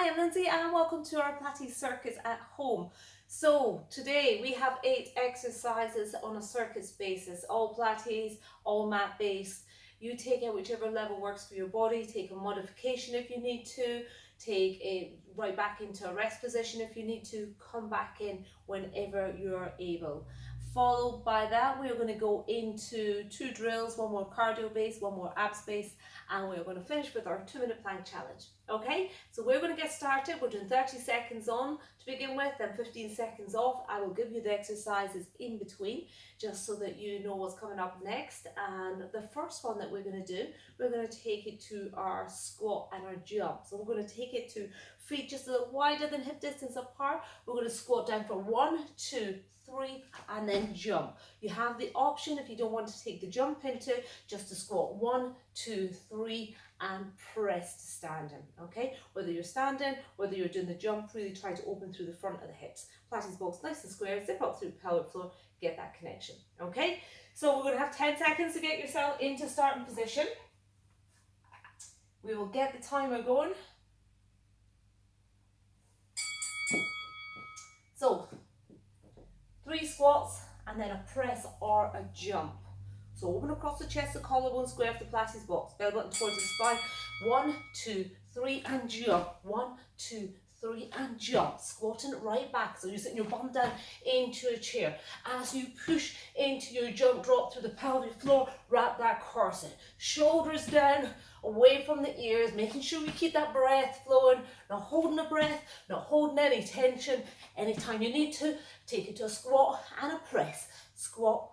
Hi, I'm Lindsay and welcome to our Pilates circuits at home. So today we have 8 exercises on a circuits basis, all Pilates, all mat based. You take it whichever level works for your body, take a modification if you need to, take it right back into a rest position if you need to, come back in whenever you're able. Followed by that, we're going to go into 2 drills, one more cardio based, one more abs based, and we're going to finish with our 2-minute plank challenge. Okay, so we're going to get started. We're doing 30 seconds on to begin with, then 15 seconds off. I will give you the exercises in between just so that you know what's coming up next. And the first one that we're going to do, we're going to take it to our squat and our jump. So we're going to take it to feet just a little wider than hip distance apart. We're going to squat down for 1, 2, 3 and then jump. You have the option, if you don't want to take the jump into, just to squat 1, 2, 3 and press to standing. Okay, whether you're standing, whether you're doing the jump, really try to open through the front of the hips. Pilates box nice and square, zip up through the pelvic floor, get that connection. Okay, so we're going to have 10 seconds to get yourself into starting position. We will get the timer going. So 3 squats and then a press or a jump. So open across the chest, the collarbone square of the Pilates box, belly button towards the spine. 1, 2, 3 and jump. 1, 2, 3 and jump. Squatting right back, so you're sitting your bum down into a chair. As you push into your jump, drop through the pelvic floor, wrap that corset. Shoulders down, away from the ears, making sure we keep that breath flowing, not holding the breath, not holding any tension. Anytime you need to, take it to a squat and a press. Squat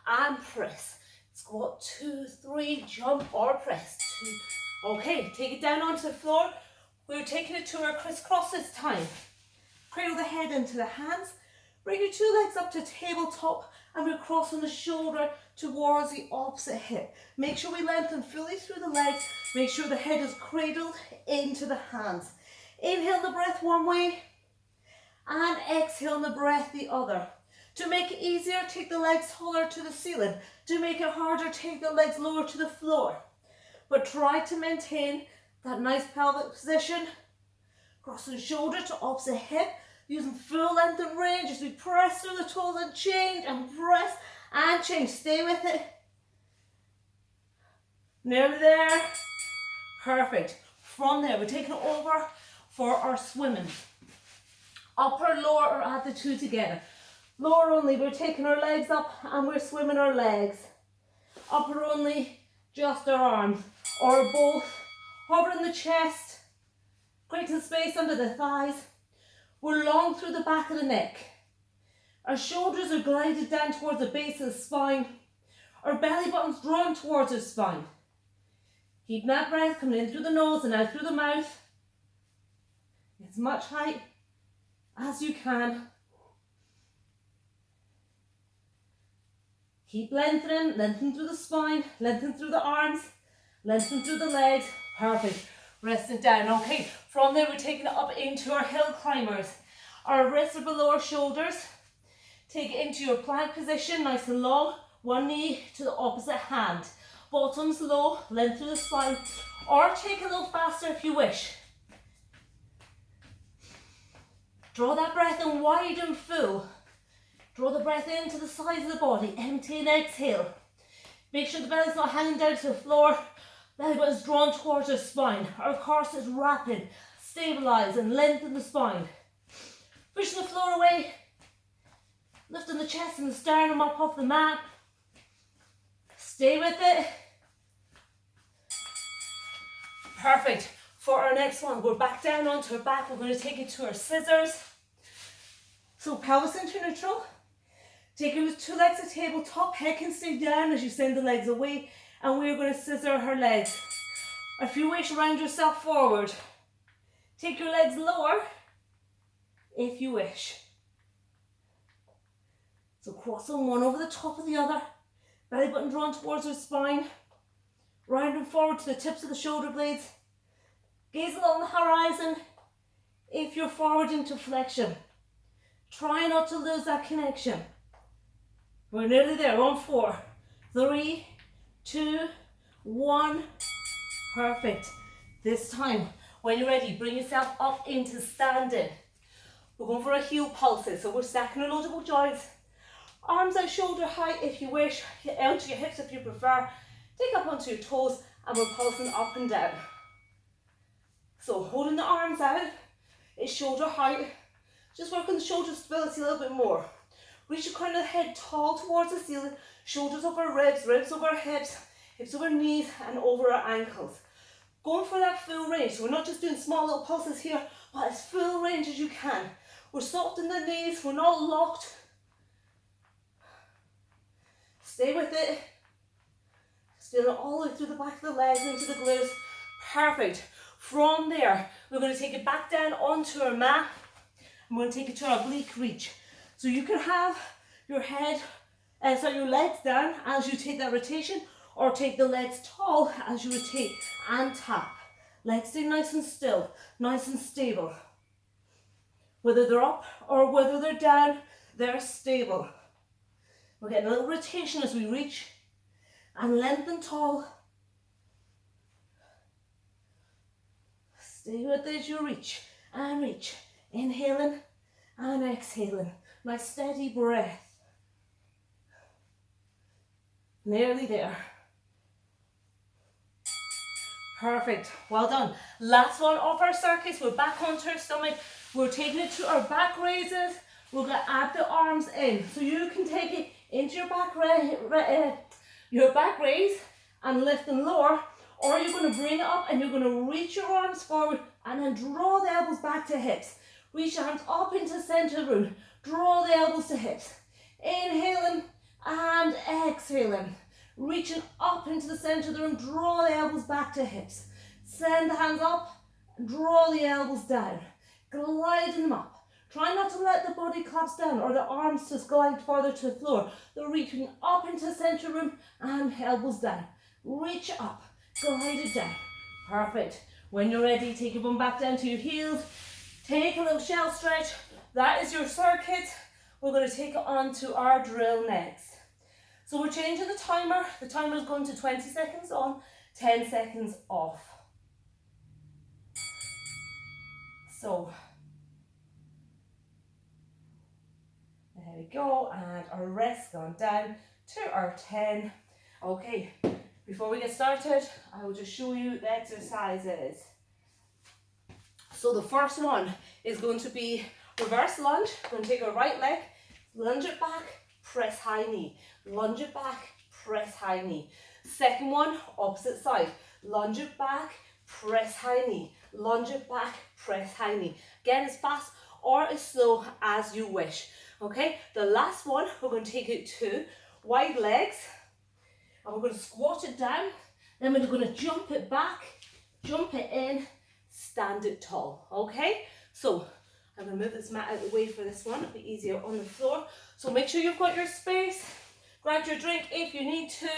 and press. Squat, 2, 3, jump or press. 2. Okay, take it down onto the floor. We're taking it to our crisscross this time. Cradle the head into the hands. Bring your 2 legs up to tabletop and we're crossing the shoulder towards the opposite hip. Make sure we lengthen fully through the legs. Make sure the head is cradled into the hands. Inhale the breath one way and exhale the breath the other. To make it easier, take the legs taller to the ceiling. To make it harder, take the legs lower to the floor. But try to maintain that nice pelvic position. Crossing shoulder to opposite hip, using full length and range as we press through the toes and change and press and change. Stay with it. Nearly there. Perfect. From there, we're taking it over for our swimming. Upper, lower, or add the 2 together. Lower only, we're taking our legs up and we're swimming our legs. Upper only, just our arms. Or both. Hovering the chest. Creating space under the thighs. We're long through the back of the neck. Our shoulders are glided down towards the base of the spine. Our belly button's drawn towards our spine. Keep that breath coming in through the nose and out through the mouth. As much height as you can. Keep lengthening, lengthen through the spine, lengthen through the arms, lengthen through the legs. Perfect. Resting down. Okay, from there we're taking it up into our hill climbers. Our wrists are below our shoulders. Take it into your plank position, nice and long. One knee to the opposite hand. Bottoms low, length through the spine. Or take a little faster if you wish. Draw that breath in wide and full. Draw the breath into the sides of the body. Empty and exhale. Make sure the belly's not hanging down to the floor. Belly button's drawn towards our spine. Our corset's wrapping. Stabilize and lengthen the spine. Pushing the floor away. Lifting the chest and the sternum up off the mat. Stay with it. Perfect. For our next one, we're back down onto our back. We're going to take it to our scissors. So pelvis center neutral. Take it with 2 legs at tabletop. Head can stay down as you send the legs away. And we're going to scissor her legs. If you wish, round yourself forward. Take your legs lower if you wish. So crossing one over the top of the other. Belly button drawn towards her spine. Rounding forward to the tips of the shoulder blades. Gaze along the horizon if you're forward into flexion. Try not to lose that connection. We're nearly there. On 4, 3, 2, 1. Perfect. This time When you're ready, bring yourself up into standing. We're going for a heel pulses, so we're stacking our notable joints. Arms out shoulder height if you wish, onto your hips if you prefer. Take up onto your toes and we're pulsing up and down. So holding the arms out, it's shoulder height. Just work on the shoulder stability a little bit more. Reach the crown of the head tall towards the ceiling, shoulders over ribs, ribs over hips, hips over knees and over our ankles. Going for that full range. So we're not just doing small little pulses here, but as full range as you can. We're soft in the knees, we're not locked. Stay with it. Feel it all the way through the back of the legs into the glutes. Perfect. From there, we're going to take it back down onto our mat. I'm going to take it to our oblique reach. So you can have your head, your legs down as you take that rotation, or take the legs tall as you rotate and tap. Legs stay nice and still, nice and stable. Whether they're up or whether they're down, they're stable. We're getting a little rotation as we reach and lengthen tall. Stay with it as you reach and reach. Inhaling and exhaling. Nice steady breath. Nearly there. Perfect. Well done. Last one off our circuits. We're back onto our stomach. We're taking it to our back raises. We're going to add the arms in. So you can take it into your back raise and lift and lower, or you're going to bring it up and you're going to reach your arms forward and then draw the elbows back to hips. Reach your arms up into the center of the room. Draw the elbows to hips. Inhaling and exhaling. Reaching up into the center of the room. Draw the elbows back to hips. Send the hands up. Draw the elbows down. Gliding them up. Try not to let the body collapse down or the arms just glide further to the floor. They're reaching up into the center of the room and elbows down. Reach up. Glide it down. Perfect. When you're ready, take your bum back down to your heels. Take a little shell stretch. That is your circuit. We're going to take it on to our drill next. So we're changing the timer. The timer is going to 20 seconds on, 10 seconds off. So, there we go. And our rest gone down to our 10. Okay, before we get started, I will just show you the exercises. So the first one is going to be reverse lunge. We're going to take our right leg, lunge it back, press high knee. Lunge it back, press high knee. Second one, opposite side. Lunge it back, press high knee. Lunge it back, press high knee. Again, as fast or as slow as you wish. Okay, the last one, we're going to take it to wide legs. And we're going to squat it down. Then we're going to jump it back, jump it in, stand it tall. Okay, so I'm going to move this mat out of the way for this one. It'll be easier on the floor. So make sure you've got your space. Grab your drink if you need to.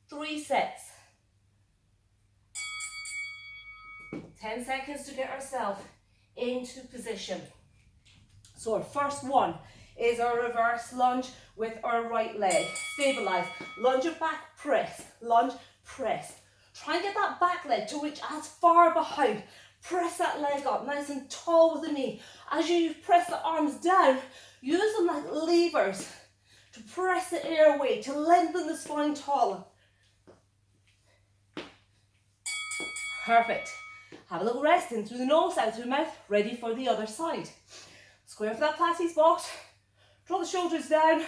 3 sets. 10 seconds to get ourselves into position. So our first one is our reverse lunge with our right leg. Stabilize. Lunge it back, press. Lunge, press. Try and get that back leg to reach as far behind. Press that leg up nice and tall with the knee. As you press the arms down, use them like levers to press the air away, to lengthen the spine taller. Perfect. Have a little rest in through the nose, out through the mouth, ready for the other side. Square for that Pilates box. Draw the shoulders down,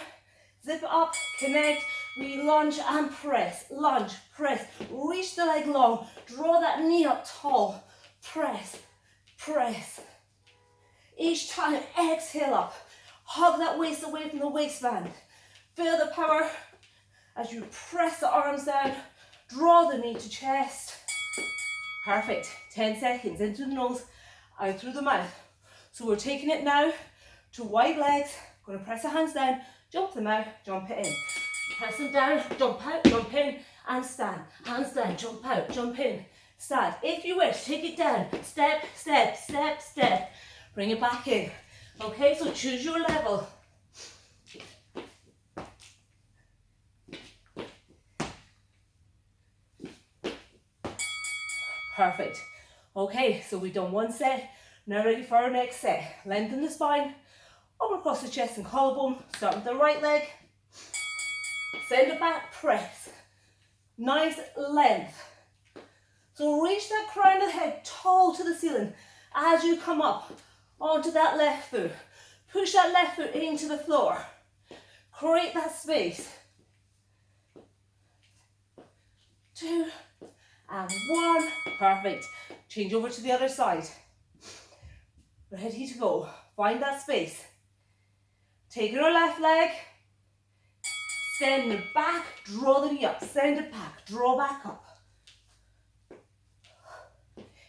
zip it up, connect, re-lunge and press. Lunge, press, reach the leg long, draw that knee up tall, press, press. Each time, exhale up, hug that waist away from the waistband. Feel the power as you press the arms down, draw the knee to chest. Perfect. 10 seconds into the nose, out through the mouth. So we're taking it now to wide legs. Going to press the hands down, jump them out, jump it in. Press them down, jump out, jump in, and stand. Hands down, jump out, jump in, stand. If you wish, take it down. Step, step, step, step. Bring it back in. Okay, so choose your level. Perfect. Okay, so we've done one set, now ready for our next set. Lengthen the spine, over across the chest and collarbone, start with the right leg, send it back, press. Nice length. So reach that crown of the head tall to the ceiling as you come up onto that left foot. Push that left foot into the floor. Create that space. 2 and 1. Perfect. Change over to the other side. Ready to go. Find that space. Taking our left leg. Send it back. Draw the knee up. Send it back. Draw back up.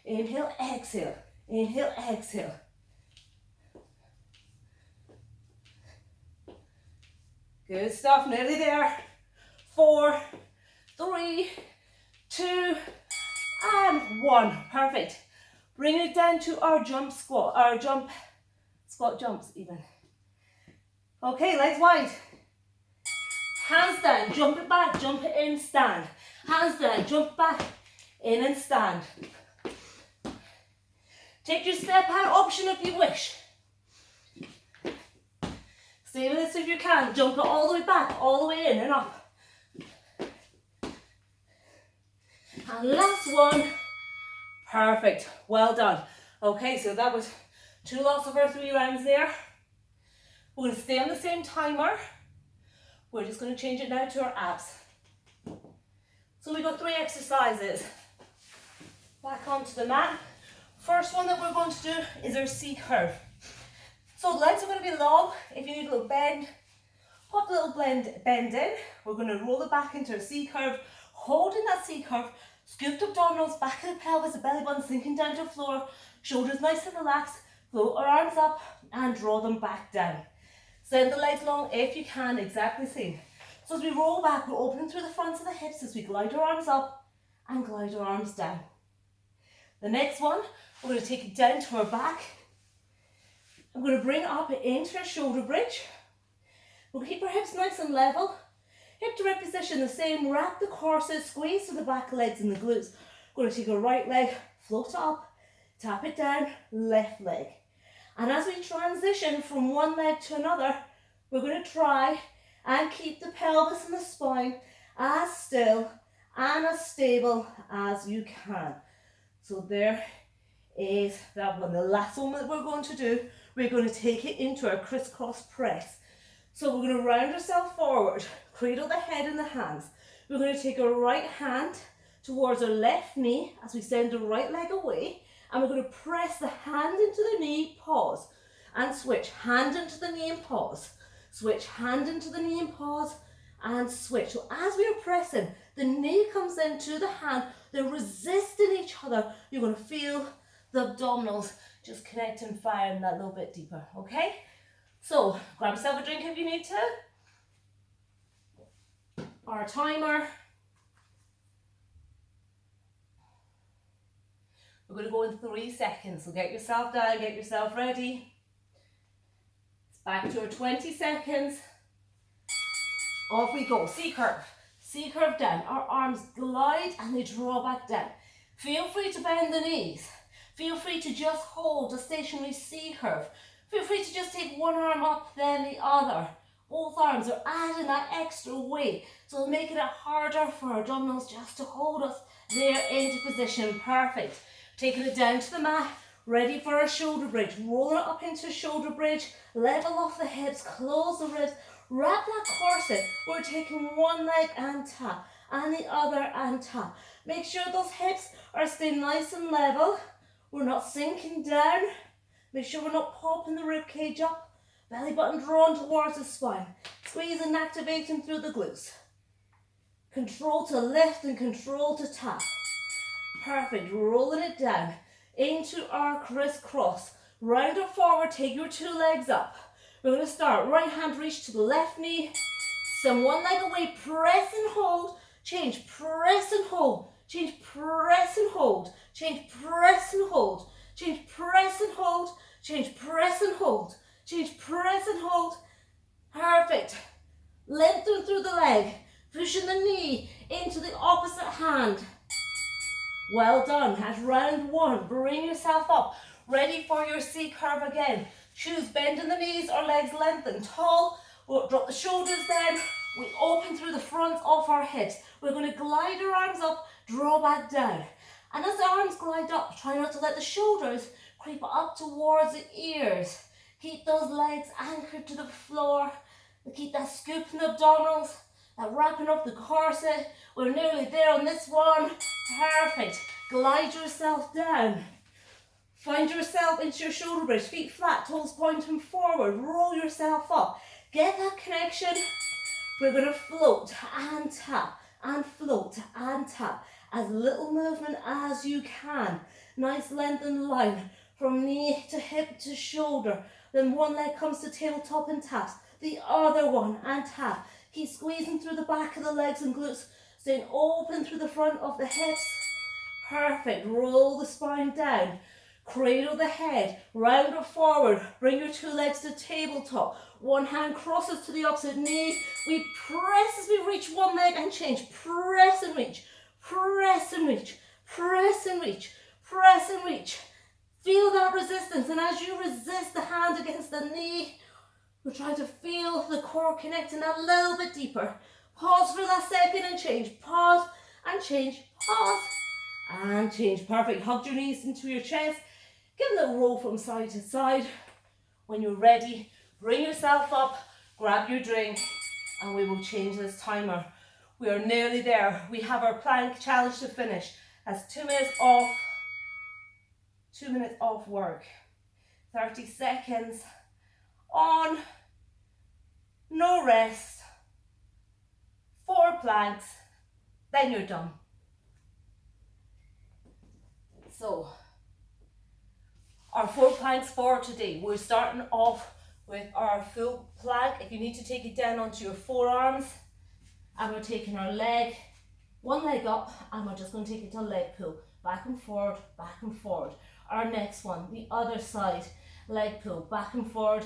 Inhale, exhale. Inhale, exhale. Good stuff. Nearly there. 4, 3, 2, and 1. Perfect. Bring it down to our jump squat, our squat jumps even. Okay, legs wide. Hands down, jump it back, jump it in, stand. Hands down, jump back, in and stand. Take your step out option if you wish. Stay with this if you can. Jump it all the way back, all the way in and up. And last one. Perfect. Well done. Okay, so that was 2 lots of our 3 rounds there. We're going to stay on the same timer. We're just going to change it now to our abs. So we've got 3 exercises. Back onto the mat. First one that we're going to do is our C curve. So the legs are going to be long. If you need a little bend, pop a little bend in. We're going to roll it back into a C curve. Holding that C curve, scooped abdominals, back of the pelvis, the belly button sinking down to the floor, shoulders nice and relaxed. Float our arms up and draw them back down. Send the legs long if you can, exactly the same. So as we roll back, we're opening through the fronts of the hips as we glide our arms up and glide our arms down. The next one, we're going to take it down to our back. I'm going to bring it up into our shoulder bridge. We'll keep our hips nice and level. Hip to rib position the same. Wrap the corset, squeeze to the back legs and the glutes. We're going to take our right leg, float it up, tap it down, left leg. And as we transition from one leg to another, we're going to try and keep the pelvis and the spine as still and as stable as you can. So there is that one. The last one that we're going to do, we're going to take it into our crisscross press. So we're going to round ourselves forward, cradle the head in the hands. We're going to take our right hand towards our left knee as we send the right leg away. And we're going to press the hand into the knee, pause, and switch. Hand into the knee and pause. Switch, hand into the knee and pause, and switch. So as we are pressing, the knee comes into the hand. They're resisting each other. You're going to feel the abdominals just connect and fire that little bit deeper, okay? So, grab yourself a drink if you need to. Our timer. We're going to go in 3 seconds. So get yourself down, get yourself ready. It's back to our 20 seconds. Off we go. C curve. C curve down. Our arms glide and they draw back down. Feel free to bend the knees. Feel free to just hold a stationary C curve. Feel free to just take one arm up, then the other. Both arms are adding that extra weight. So making it harder for our abdominals just to hold us there into position. Perfect. Taking it down to the mat, ready for our shoulder bridge. Rolling it up into shoulder bridge, level off the hips, close the ribs, wrap that corset. We're taking one leg and tap, and the other and tap. Make sure those hips are staying nice and level. We're not sinking down. Make sure we're not popping the rib cage up. Belly button drawn towards the spine. Squeeze and activating through the glutes. Control to lift and control to tap. Perfect. Rolling it down into our crisscross. Round it forward. Take your 2 legs up. We're going to start. Right hand reach to the left knee. Send one leg away. Press and hold. Change. Press and hold. Change. Press and hold. Change. Press and hold. Change. Press and hold. Change. Press and hold. Change. Press and hold. Perfect. Lengthen through the leg. Pushing the knee into the opposite hand. Well done. At round one, bring yourself up. Ready for your C curve again. Choose bending the knees or legs lengthen. Tall. We'll drop the shoulders down. We open through the front of our hips. We're going to glide our arms up, draw back down. And as the arms glide up, try not to let the shoulders creep up towards the ears. Keep those legs anchored to the floor. Keep that scoop in the abdominals, that wrapping up the corset. We're nearly there on this one. Perfect. Glide yourself down. Find yourself into your shoulder bridge, feet flat, toes pointing forward. Roll yourself up. Get that connection. We're going to float and tap and float and tap. As little movement as you can. Nice lengthened line from knee to hip to shoulder. Then one leg comes to tabletop and taps. The other one and tap. Keep squeezing through the back of the legs and glutes. Staying open through the front of the hips. Perfect. Roll the spine down. Cradle the head. Round it forward. Bring your two legs to tabletop. One hand crosses to the opposite knee. We press as we reach one leg and change. Press and reach. Press and reach. Press and reach. Press and reach. Feel that resistance. And as you resist the hand against the knee, we're trying to feel the core connecting a little bit deeper. Pause for that second and change. Pause and change. Pause and change. Perfect. Hug your knees into your chest. Give a little roll from side to side. When you're ready, bring yourself up, grab your drink, and we will change this timer. We are nearly there. We have our plank challenge to finish. That's 2 minutes off. 2 minutes off work. 30 seconds on. No rest. 4 planks. Then you're done. So, our 4 planks for today. We're starting off with our full plank. If you need to take it down onto your forearms, and we're taking our leg, one leg up, and we're just going to take it to a leg pull. Back and forward, back and forward. Our next one, the other side, leg pull, back and forward,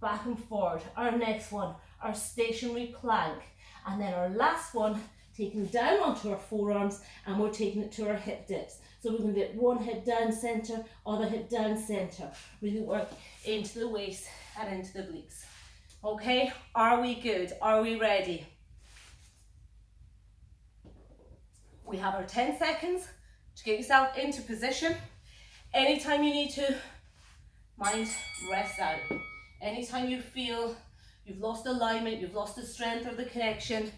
back and forward. Our next one, our stationary plank. And then our last one, taking down onto our forearms, and we're taking it to our hip dips. So we're going to get one hip down center, other hip down center. Really work into the waist and into the obliques. Okay, are we good? Are we ready? We have our 10 seconds to get yourself into position. Anytime you need to, mind, rest out. Anytime you feel you've lost alignment, you've lost the strength or the connection,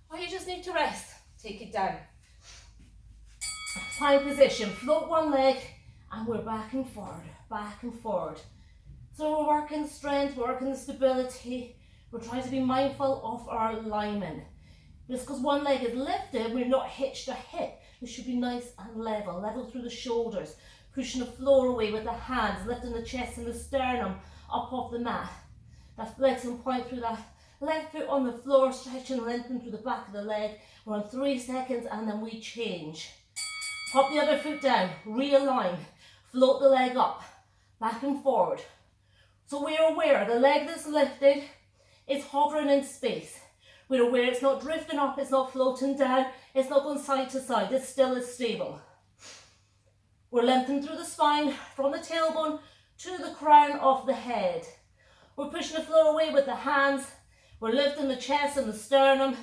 or you just need to rest, take it down. Find position, float one leg, and we're back and forward, back and forward. So we're working strength, we're working the stability. We're trying to be mindful of our alignment. Just because one leg is lifted, we're not hitched to hip. It should be nice and level through the shoulders, pushing the floor away with the hands, lifting the chest and the sternum up off the mat. That flexion point through that left foot on the floor, stretching, lengthen through the back of the leg. We're on 3 seconds and then we change. Pop the other foot down, realign, float the leg up, back and forward. So we're aware the leg that's lifted is hovering in space. We're aware it's not drifting up, it's not floating down, it's not going side to side, it still is stable. We're lengthening through the spine from the tailbone to the crown of the head. We're pushing the floor away with the hands. We're lifting the chest and the sternum.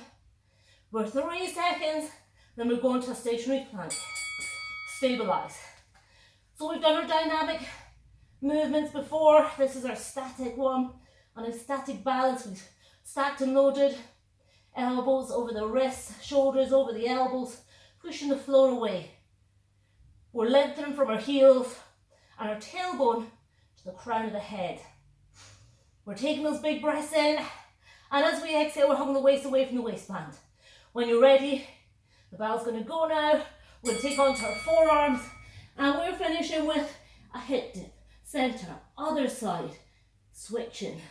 We're 3 seconds, then we're going to a stationary plank. Stabilize. So we've done our dynamic movements before. This is our static one. On a static balance, we've stacked and loaded. Elbows over the wrists, shoulders over the elbows, pushing the floor away. We're lengthening from our heels and our tailbone to the crown of the head. We're taking those big breaths in, and as we exhale, we're hugging the waist away from the waistband. When you're ready, the bell's going to go now. We're going to take onto our forearms, and we're finishing with a hip dip. Center, other side, switching.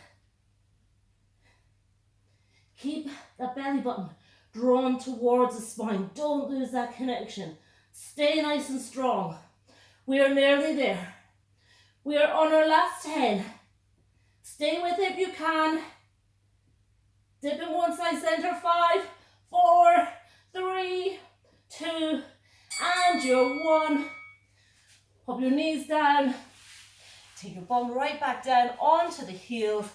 Keep that belly button drawn towards the spine. Don't lose that connection. Stay nice and strong. We are nearly there. We are on our last 10. Stay with it if you can. Dip in one side center. 5, 4, 3, 2, And your 1. Pop your knees down. Take your bum right back down onto the heels.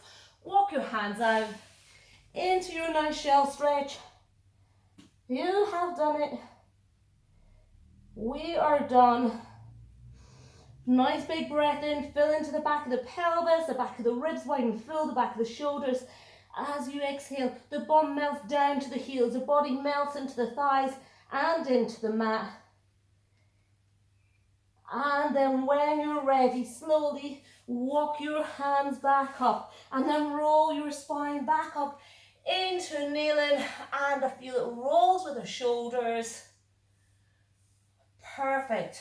Walk your hands out into your nice shell stretch. You have done it. We are done. Nice big breath in, fill into the back of the pelvis, the back of the ribs widen, fill the back of the shoulders. As you exhale, the bum melts down to the heels, the body melts into the thighs and into the mat. And then when you're ready, slowly walk your hands back up and then roll your spine back up into kneeling, and I feel it rolls with the shoulders. Perfect.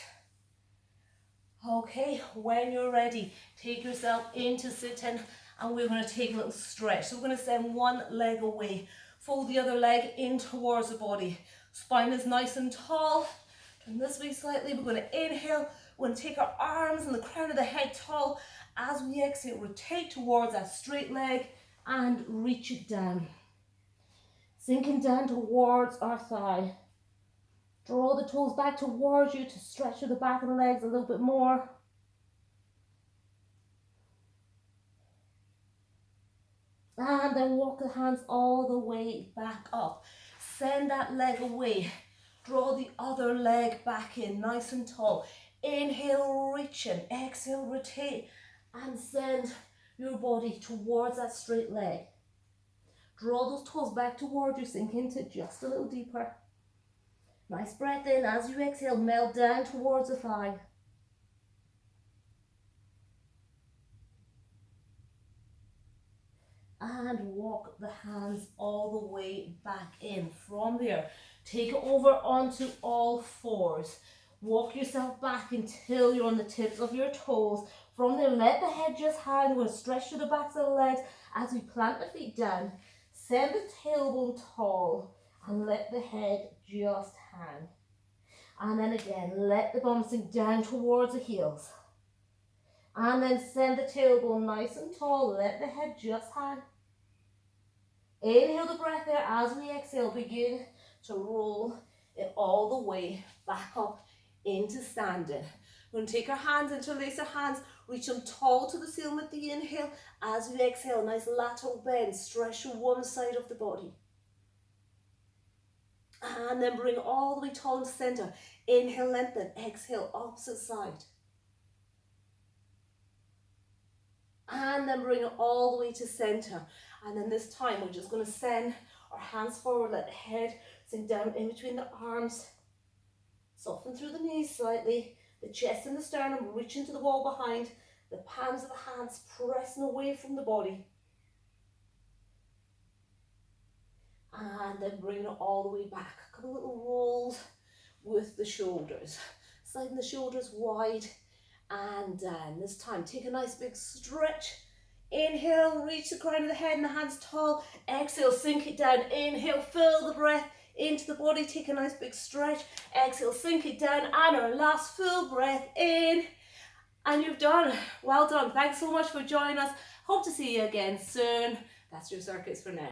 Okay, when you're ready, take yourself into sitting and we're going to take a little stretch. So we're going to send one leg away, fold the other leg in towards the body. Spine is nice and tall. Turn this way slightly. We're going to inhale. We're going to take our arms and the crown of the head tall. As we exhale, rotate towards that straight leg and reach it down. Sinking down towards our thigh. Draw the toes back towards you to stretch through the back of the legs a little bit more. And then walk the hands all the way back up. Send that leg away. Draw the other leg back in, nice and tall. Inhale, reach in. Exhale, rotate. And send your body towards that straight leg. Draw those toes back towards you, sink into it just a little deeper. Nice breath in. As you exhale, melt down towards the thigh. And walk the hands all the way back in. From there, take it over onto all fours. Walk yourself back until you're on the tips of your toes. From there, let the head just hang. We'll stretch to the backs of the legs as we plant the feet down. Send the tailbone tall and let the head just hang. And then again, let the bum sink down towards the heels. And then send the tailbone nice and tall. Let the head just hang. Inhale the breath there. As we exhale, begin to roll it all the way back up into standing. We're going to take our hands, interlace our hands, reach them tall to the ceiling with the inhale. As we exhale, nice lateral bend, stretch to one side of the body. And then bring all the way tall into center. Inhale, lengthen. Exhale, opposite side. And then bring it all the way to center. And then this time, we're just going to send our hands forward, let the head sink down in between the arms. Soften through the knees slightly. The chest and the sternum reach into the wall behind. The palms of the hands pressing away from the body. And then bring it all the way back. A couple little rolls with the shoulders. Sliding the shoulders wide and down. This time, take a nice big stretch. Inhale, reach the crown of the head and the hands tall. Exhale, sink it down. Inhale, fill the breath into the body. Take a nice big stretch. Exhale, sink it down. And our last full breath in. And you've done. Well done. Thanks so much for joining us. Hope to see you again soon. That's your circuits for now.